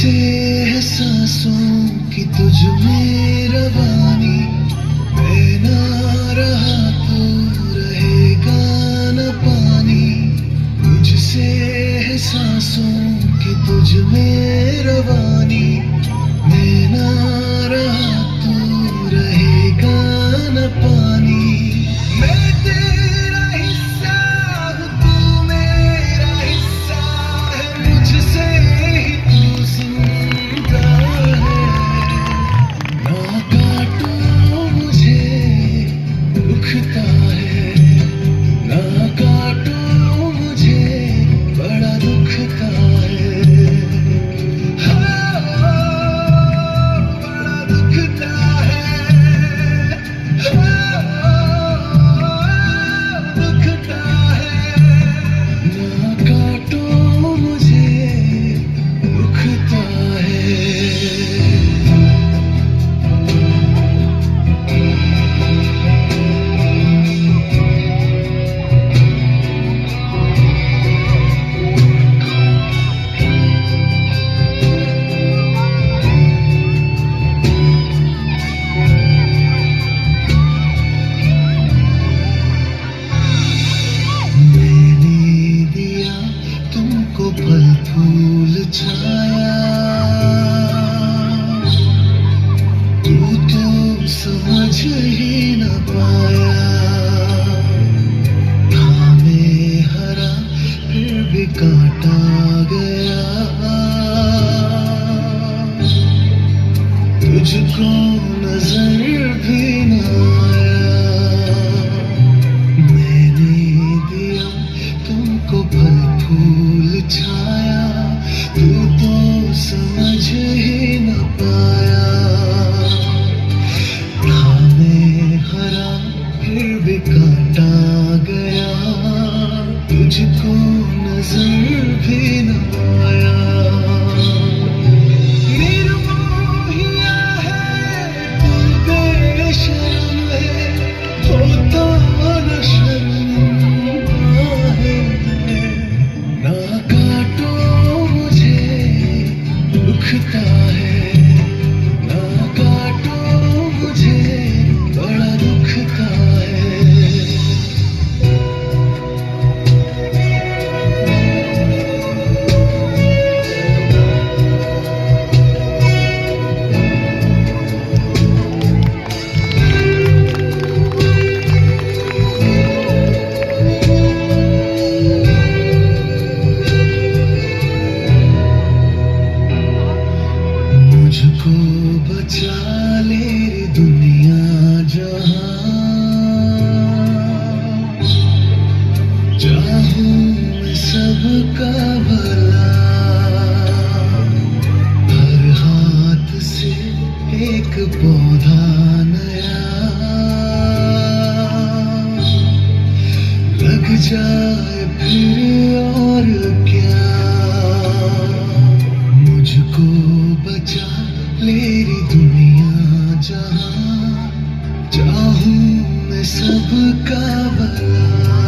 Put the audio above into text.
मुझसे है सांसों की तुझ में रवानी, मैं ना रहा तो रहेगा न पानी। मुझसे है सांसों की तुझ में रवानी, मैं ना रहा तो रहेगा न पानी। मैं तेरा हिस्सा हूँ, तू मेरा हिस्सा है, मुझसे ही तू जिंदा है। ना काटो मुझे दुखता है, ना काटो मुझे बड़ा दुखता है। हाँ, बड़ा दुखता है। हाँ, दुखता है। ना काटो मुझे दुखता है। मैंने दिया तुमको फल फूल छाया, तू तो समझ ही न पाया। था मैं हरा फिर भी काटा गया, तुझको नजर भी न आया। मैंने दिया तुमको फल फूल छाया, तू तो समझ ही न पाया। था मैं हरा फिर भी काटा गया, तुझको नजर भी न आया। निर्मोहिया है तू, बेशर्म है, होता न शर्मिंदा है। ना काटो मुझे दुखता है, ना काटो मुझे बड़ा दुखता है। मुझको बचा ले रे दुनिया जहां, चाहूं मैं सबका भला। हर हाथ से एक पौधा नया लग जाए फिर और क्या। मुझको बचा ले रे दुनिया जहां, चाहूं मैं सबका भला।